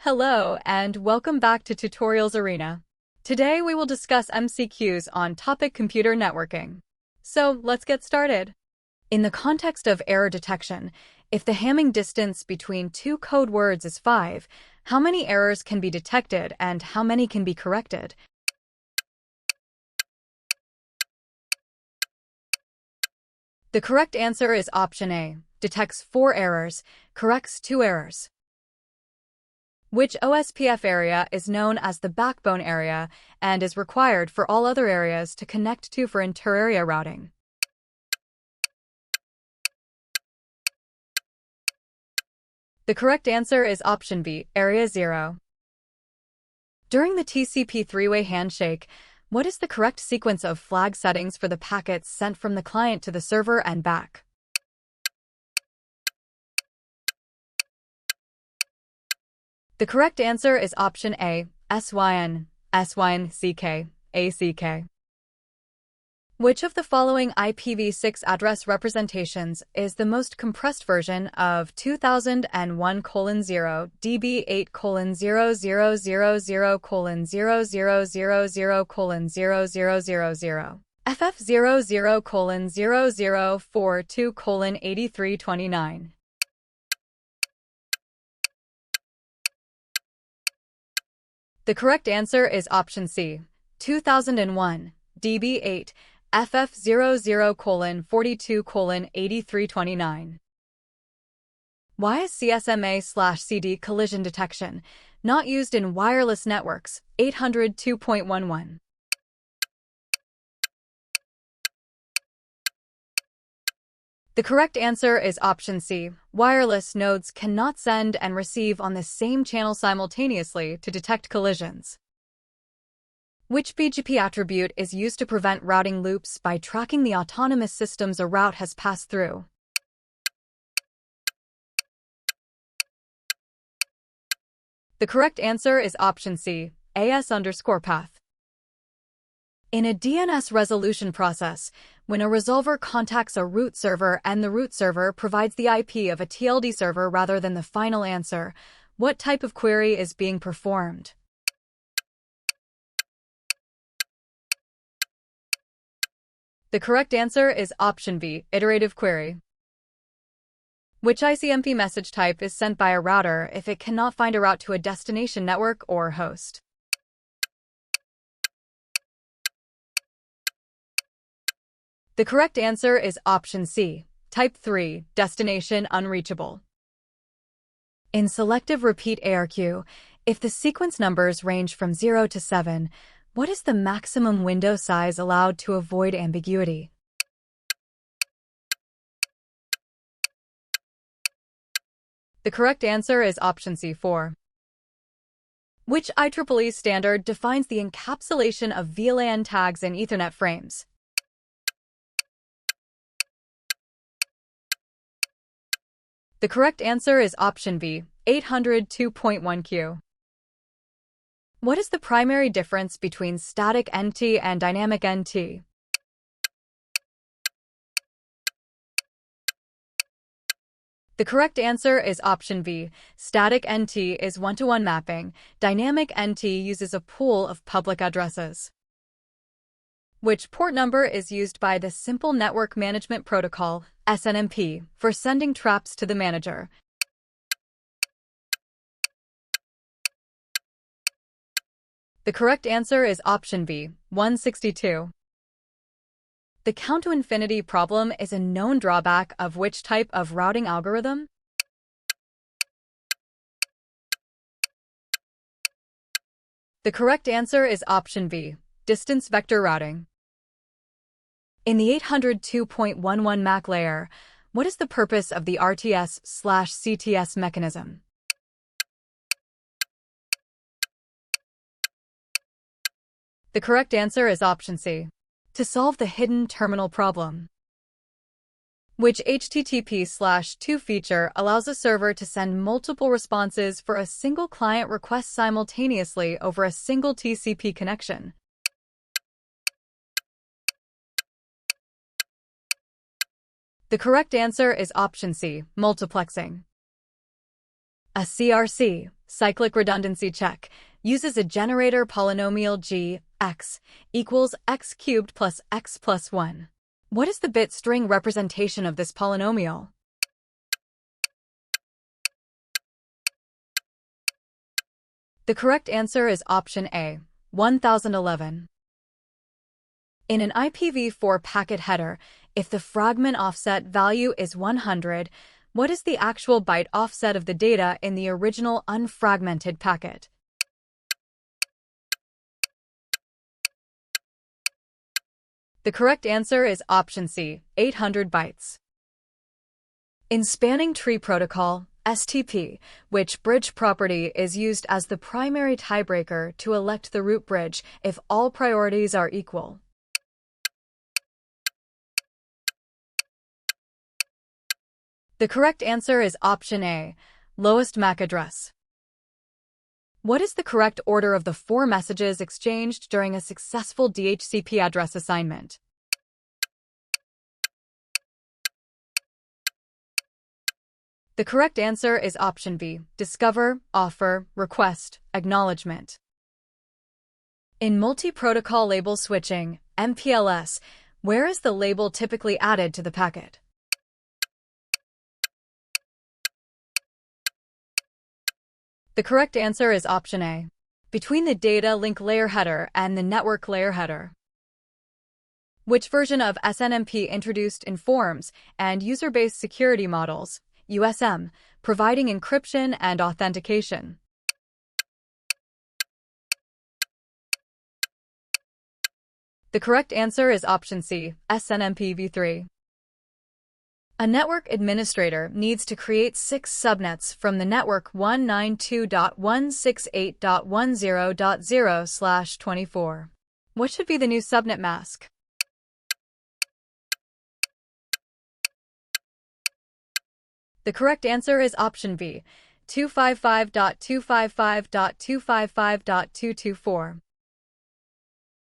Hello, and welcome back to Tutorials Arena. Today we will discuss MCQs on topic computer networking. So let's get started. In the context of error detection, if the Hamming distance between two code words is 5, how many errors can be detected and how many can be corrected? The correct answer is option A, detects 4 errors, corrects 2 errors. Which OSPF area is known as the backbone area and is required for all other areas to connect to for inter-area routing? The correct answer is option B, area 0. During the TCP three-way handshake, what is the correct sequence of flag settings for the packets sent from the client to the server and back? The correct answer is option A, SYN, SYN-CK, ACK. Which of the following IPv6 address representations is the most compressed version of 2001:0 DB8:0000:0000:0000 FF00:0042:8329? The correct answer is option C, 2001, DB8, FF00:42:8329. Why is CSMA/CD collision detection not used in wireless networks 802.11? The correct answer is option C. Wireless nodes cannot send and receive on the same channel simultaneously to detect collisions. Which BGP attribute is used to prevent routing loops by tracking the autonomous systems a route has passed through? The correct answer is option C, AS_path. In a DNS resolution process, when a resolver contacts a root server and the root server provides the IP of a TLD server rather than the final answer, what type of query is being performed? The correct answer is option B, iterative query. Which ICMP message type is sent by a router if it cannot find a route to a destination network or host? The correct answer is option C, type 3, destination unreachable. In selective repeat ARQ, if the sequence numbers range from 0 to 7, what is the maximum window size allowed to avoid ambiguity? The correct answer is option C, 4. Which IEEE standard defines the encapsulation of VLAN tags in Ethernet frames? The correct answer is option B, 802.1Q. What is the primary difference between static NT and dynamic NT? The correct answer is option B. Static NT is one-to-one mapping. Dynamic NT uses a pool of public addresses. Which port number is used by the Simple Network Management Protocol, SNMP, for sending traps to the manager? The correct answer is option B, 162. The count-to-infinity problem is a known drawback of which type of routing algorithm? The correct answer is option B, distance vector routing. In the 802.11 MAC layer, what is the purpose of the RTS/CTS mechanism? The correct answer is option C, to solve the hidden terminal problem. Which HTTP/2 feature allows a server to send multiple responses for a single client request simultaneously over a single TCP connection? The correct answer is option C, multiplexing. A CRC, Cyclic redundancy check uses a generator polynomial g, x, equals x cubed plus x plus 1. What is the bit string representation of this polynomial? The correct answer is option A, 1011. In an IPv4 packet header, if the fragment offset value is 100, what is the actual byte offset of the data in the original unfragmented packet? The correct answer is option C, 800 bytes. In Spanning Tree Protocol, STP, which bridge property is used as the primary tiebreaker to elect the root bridge if all priorities are equal? The correct answer is option A, lowest MAC address. What is the correct order of the 4 messages exchanged during a successful dhcp address assignment? The correct answer is option B, discover, offer, request, acknowledgement. In multi-protocol label switching, MPLS, where is the label typically added to the packet? The correct answer is option A, between the data link layer header and the network layer header. Which version of SNMP introduced informs and user-based security models, USM, providing encryption and authentication? The correct answer is option C, SNMP v3. A network administrator needs to create 6 subnets from the network 192.168.10.0/24. What should be the new subnet mask? The correct answer is option B, 255.255.255.224.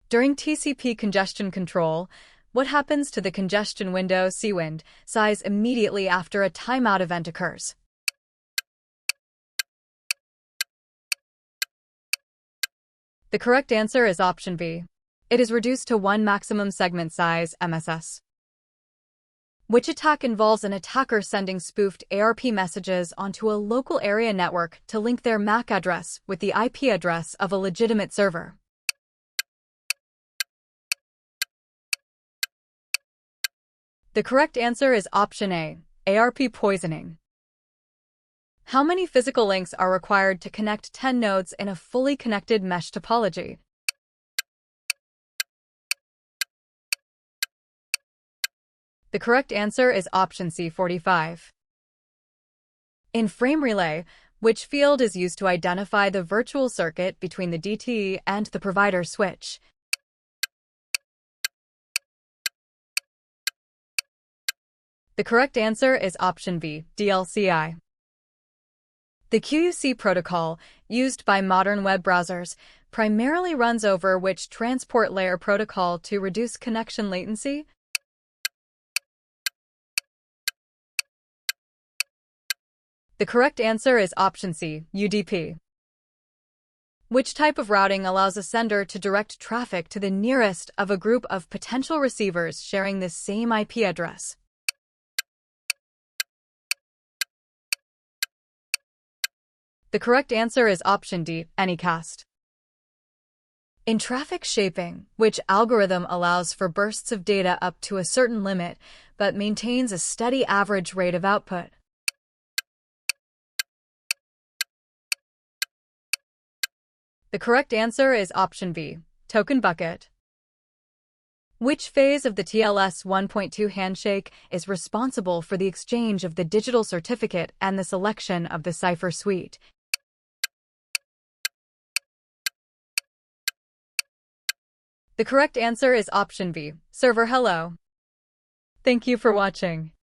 During TCP congestion control, what happens to the congestion window cwind size immediately after a timeout event occurs? The correct answer is option B. It is reduced to 1 maximum segment size MSS. Which attack involves an attacker sending spoofed ARP messages onto a local area network to link their MAC address with the IP address of a legitimate server? The correct answer is option A, ARP poisoning. How many physical links are required to connect 10 nodes in a fully connected mesh topology? The correct answer is option C, 45. In frame relay, which field is used to identify the virtual circuit between the DTE and the provider switch? The correct answer is option B, DLCI. The QUC protocol, used by modern web browsers, primarily runs over which transport layer protocol to reduce connection latency? The correct answer is option C, UDP. Which type of routing allows a sender to direct traffic to the nearest of a group of potential receivers sharing the same IP address? The correct answer is option D, Anycast. In traffic shaping, which algorithm allows for bursts of data up to a certain limit but maintains a steady average rate of output? The correct answer is option B, Token Bucket. Which phase of the TLS 1.2 handshake is responsible for the exchange of the digital certificate and the selection of the cipher suite? The correct answer is option B, Server Hello. Thank you for watching.